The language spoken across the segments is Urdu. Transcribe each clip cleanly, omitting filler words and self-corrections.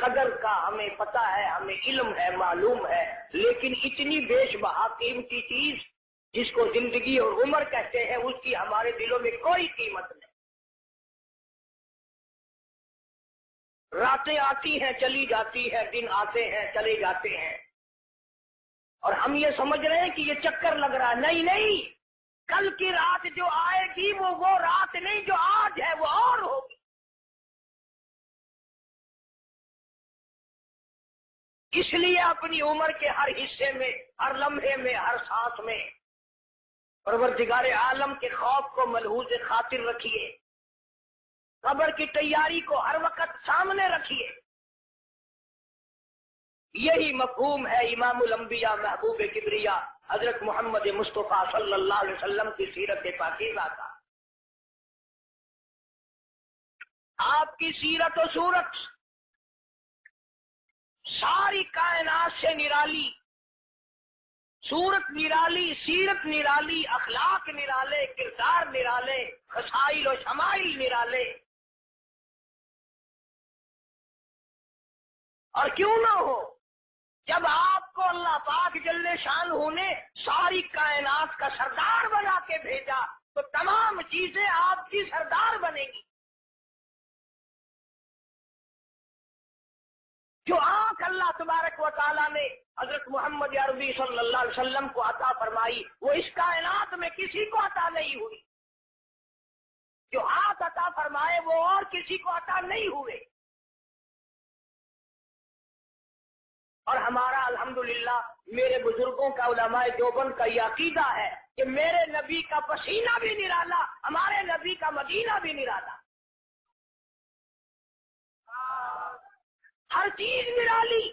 قدر کا ہمیں پتہ ہے، ہمیں علم ہے، معلوم ہے، لیکن اتنی بیش بہا قیمتی چیز جس کو زندگی اور عمر کہتے ہیں اس کی ہمارے دلوں میں کوئی قیمت نہیں۔ راتیں آتی ہیں چلی جاتی ہیں، دن آتے ہیں چلے جاتے ہیں، اور ہم یہ سمجھ رہے ہیں کہ یہ چکر لگ رہا ہے۔ نہیں نہیں، کل کی رات جو آئے گی وہ رات نہیں جو آج ہے، وہ اور ہوگی۔ اس لیے اپنی عمر کے ہر حصے میں، ہر لمحے میں، ہر سانس میں پروردگار عالم کے خوف کو ملحوظ خاطر رکھیے، قبر کی تیاری کو ہر وقت سامنے رکھیے۔ یہی مفہوم ہے امام الانبیاء محبوب کبریا حضرت محمد مصطفیٰ صلی اللہ علیہ وسلم کی سیرت پاکیزہ کا۔ آپ کی سیرت و صورت ساری کائنات سے نرالی، صورت نرالی، سیرت نرالی، اخلاق نرالے، کردار نرالے، خصائل و شمائل نرالے۔ اور کیوں نہ ہو، جب آپ کو اللہ پاک جل شانہ نے ساری کائنات کا سردار بنا کے بھیجا تو تمام چیزیں آپ کی سردار بنے گی۔ جو آنکھ اللہ تبارک و تعالیٰ نے حضرت محمد عربی صلی اللہ علیہ وسلم کو عطا فرمائی وہ اس کائنات میں کسی کو عطا نہیں ہوئی، جو ہاتھ عطا فرمائے وہ اور کسی کو عطا نہیں ہوئے۔ اور ہمارا الحمدللہ میرے بزرگوں کا، علماء دیوبند کا یہ عقیدہ ہے کہ میرے نبی کا پسینہ بھی نرالا، ہمارے نبی کا مدینہ بھی نرالا، ہر چیز نرالی۔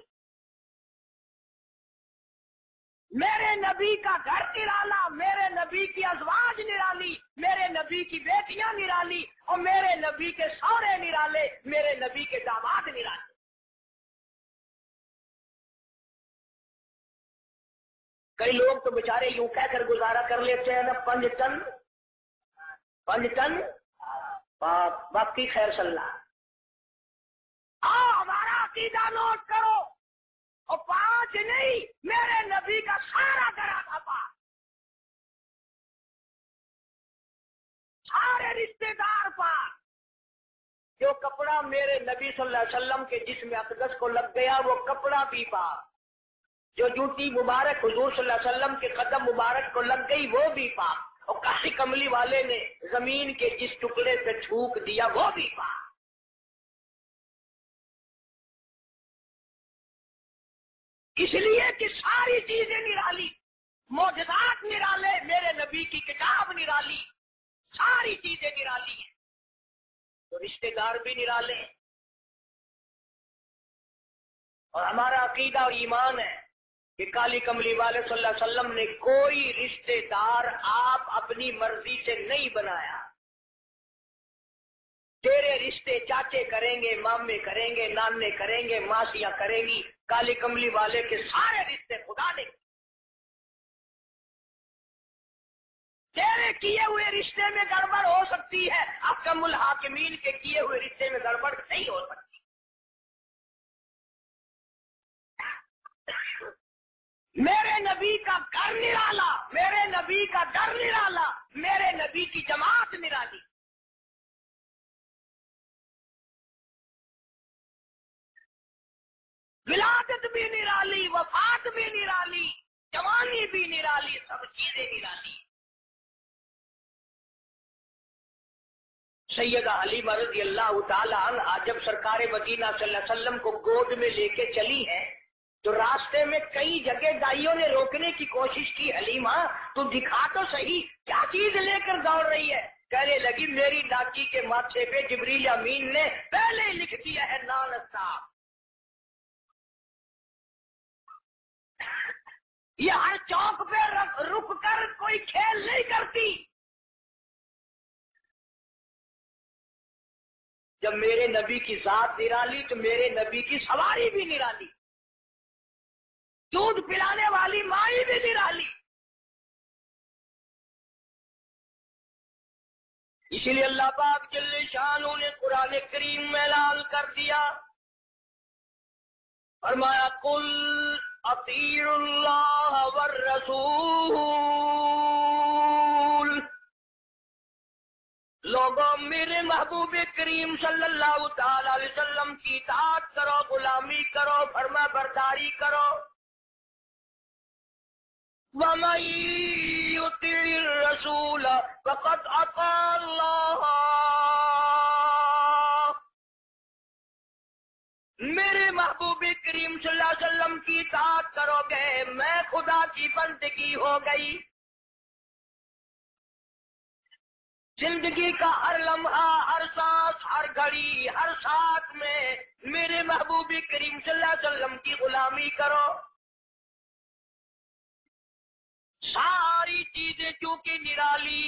میرے نبی کا گھر نرالا، میرے نبی کی ازواج نرالی، میرے نبی کی بیٹیاں نرالی، اور میرے نبی کے سورے نرالے، میرے نبی کے داماد نرالے۔ کئی لوگ تو بیچارے یوں کہہ کر گزارا کر لیتے ہیں نا، 5 ٹن باقی خیر صلی اللہ۔ ہمارا عقیدہ نوٹ کرو، اور 5 نہیں، میرے نبی کا سارا گھرا تھا پاک، سارے رشتے دار پاک۔ جو کپڑا میرے نبی صلی اللہ علیہ وسلم کے جسم اقدس کو لگ گیا وہ کپڑا بھی پاک، جو جوتی مبارک حضور صلی اللہ علیہ وسلم کے قدم مبارک کو لگ گئی وہ بھی پاک، اور کاشی کملی والے نے زمین کے جس ٹکڑے پہ تھوک دیا وہ بھی پاک۔ اس لیے کہ ساری چیزیں نرالی، معجزات نرالے، میرے نبی کی کتاب نرالی، ساری چیزیں نرالی ہیں، تو رشتے دار بھی نرالے ہیں۔ اور ہمارا عقیدہ اور ایمان ہے کہ کالی کملی والے صلی اللہ علیہ وسلم نے کوئی رشتے دار آپ اپنی مرضی سے نہیں بنایا۔ تیرے رشتے چاچے کریں گے، مامے کریں گے، نانے کریں گے، ماسیاں کریں گی، کالی کملی والے کے سارے رشتے خدا نے۔ تیرے کیے ہوئے رشتے میں گڑبڑ ہو سکتی ہے، احکم الحاکمین کے کیے ہوئے رشتے میں گڑبڑ نہیں ہو سکتی۔ میرے نبی کا گھر نرالا، میرے نبی کا در نرالا، میرے نبی کی جماعت نرالی۔ ولادت بھی نرالی، وفات بھی نرالی، جوانی بھی نرالی، سب چیزیں نرالی۔ سیدہ حلیمہ رضی اللہ تعالی عنہا جب سرکار مدینہ صلی اللہ علیہ وسلم کو گود میں لے کے چلی ہیں تو راستے میں کئی جگہ دائیوں نے روکنے کی کوشش کی، حلیمہ تو دکھا تو صحیح کیا چیز لے کر دوڑ رہی ہے؟ کہنے لگی میری لاٹھی کے ماتھے پہ جبریل امین نے پہلے ہی لکھ دیا ہے نانستاب۔ یہ ہر چوک پہ رک کر کوئی کھیل نہیں کرتی۔ جب میرے نبی کی ذات نرالی تو میرے نبی کی سواری بھی نرالی، دودھ پلانے والی مائی بھی نرالی۔ اسی لیے اللہ پاک جل شانہ نے قرآن کریم میں اعلان کر دیا فرمایا قل اطیعوا اللہ والرسول، لوگوں میرے محبوب کریم صلی اللہ تعالی علیہ وسلم کی اطاعت کرو، غلامی کرو، فرما برداری کرو. وَمَن يُطِعِ الرَّسُولَ فَقَدْ أَطَاعَ اللَّهَ، میرے محبوب کریم صلی اللہ علیہ وسلم کی اطاعت کرو گے میں خدا کی بندگی ہو گئی. زندگی کا ہر لمحہ، ہر سانس، ہر گھڑی، ہر ساتھ میں میرے محبوب کریم صلی اللہ علیہ وسلم کی غلامی کرو. ساری چیزیں چونکہ نرالی،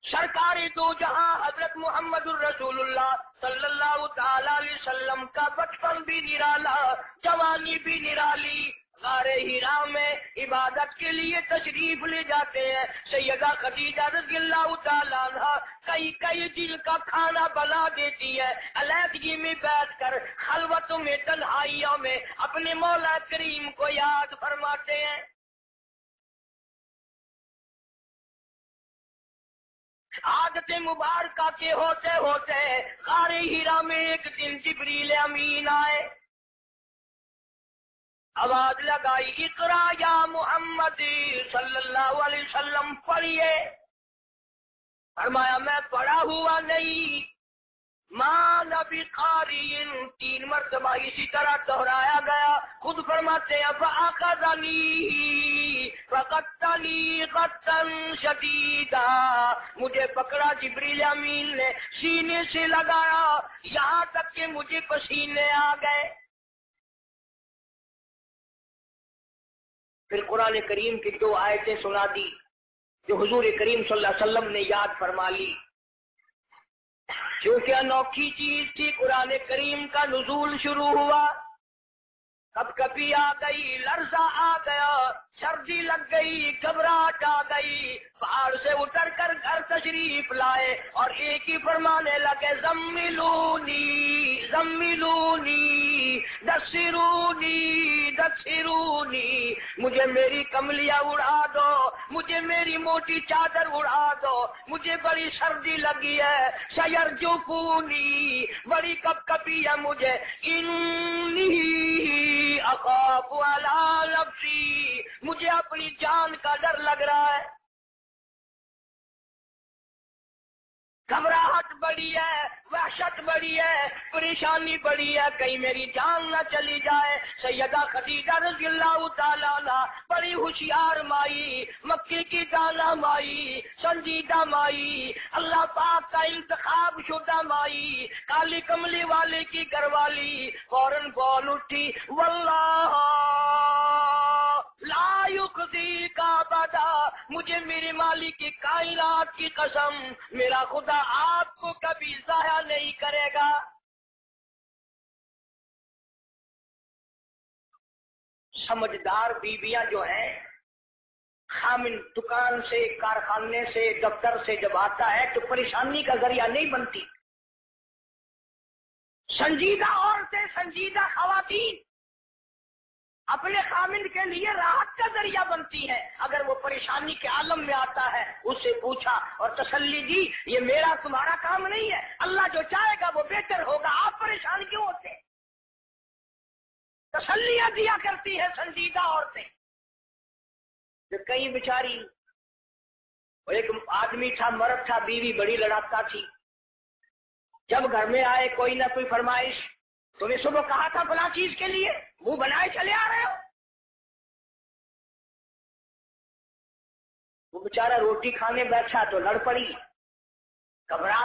سرکار دو جہاں حضرت محمد الرسول اللہ صلی اللہ تعالی علیہ وسلم کا بچپن بھی نرالا، جوانی بھی نرالی. غار ہیرا میں عبادت کے لیے تشریف لے جاتے ہیں. سیدہ خدیجہ رضی اللہ تعالیٰ عنہ کئی دن کا کھانا بنا دیتی ہے، علیحدگی میں بیٹھ کر خلوتوں میں، تنہائیوں میں اپنے مولا کریم کو یاد فرماتے ہیں. عادت مبارکہ کے ہوتے ہوتے غار ہیرا میں ایک دن جبریل امین آئے، آواز لگائی اقرا یا محمد صلی اللہ علیہ وسلم، پڑھیے. فرمایا میں پڑھا ہوا نہیں، ماں نبی قاری، 3 مرتبہ اسی طرح دہرایا گیا. خود فرماتے ہیں فَأَخَذَنِي فَقَتَّنِي قَتًّا شَدِيدًا، مجھے پکڑا جبریل امین نے، سینے سے لگایا یہاں تک کہ مجھے پسینے آ گئے. پھر قرآن کریم کی 2 آیتیں سنا دی جو حضور کریم صلی اللہ علیہ وسلم نے یاد فرما لی. کیونکہ انوکھی چیز تھی، قرآن کریم کا نزول شروع ہوا. کب کبھی آ گئی، لرزہ آ گیا، سردی لگ گئی، گھبراہٹ آ گئی. پہاڑ سے اتر کر گھر تشریف لائے اور ایک ہی فرمانے لگے زملونی زملونی دثرونی دثرونی، مجھے میری کملیاں اڑا دو، مجھے میری موٹی چادر اڑا دو، مجھے بڑی سردی لگی ہے. سیرجفونی، بڑی کپ کپی ہے مجھے. انی اخاف علی نفسی، مجھے اپنی جان کا ڈر لگ رہا ہے. گھبراہٹ بڑی ہے، وحشت بڑی ہے، پریشانی بڑی ہے، کہیں میری جان نہ چلی جائے. سیدہ خدیجہ رضی اللہ تعالیٰ عنہ بڑی ہوشیار مائی، مکے کی دانا مائی، سنجیدہ مائی، اللہ پاک کا انتخاب شدہ مائی، کالی کملی والے کی گھر والی، فوراً بول اٹھی واللہ لا یخزیک ابدا، مجھے میرے مالک کی کائنات کی قسم، میرا خدا آپ کو کبھی ضائع نہیں کرے گا. سمجھدار بیویاں جو ہیں، خامن دکان سے، کارخانے سے، دفتر سے جب آتا ہے تو پریشانی کا ذریعہ نہیں بنتی. سنجیدہ عورتیں، سنجیدہ خواتین اپنے خامن کے لیے راحت کا ذریعہ بنتی ہے. اگر وہ پریشانی کے عالم میں آتا ہے اس سے پوچھا اور تسلی دی، یہ میرا تمہارا کام نہیں ہے، اللہ جو چاہے گا وہ بہتر ہوگا، آپ پریشان کیوں ہوتے. تسلیاں دیا کرتی ہے سنجیدہ عورتیں. جو کئی بیچاری، ایک آدمی تھا، مرد تھا، بیوی بڑی لڑاتا تھی. جب گھر میں آئے کوئی نہ کوئی فرمائش، تمہیں صبح کہا تھا فلاں چیز کے لیے، منہ بنائے چلے آ رہے ہو. وہ بیچارہ روٹی کھانے بیٹھا تو لڑ پڑی، گھبرا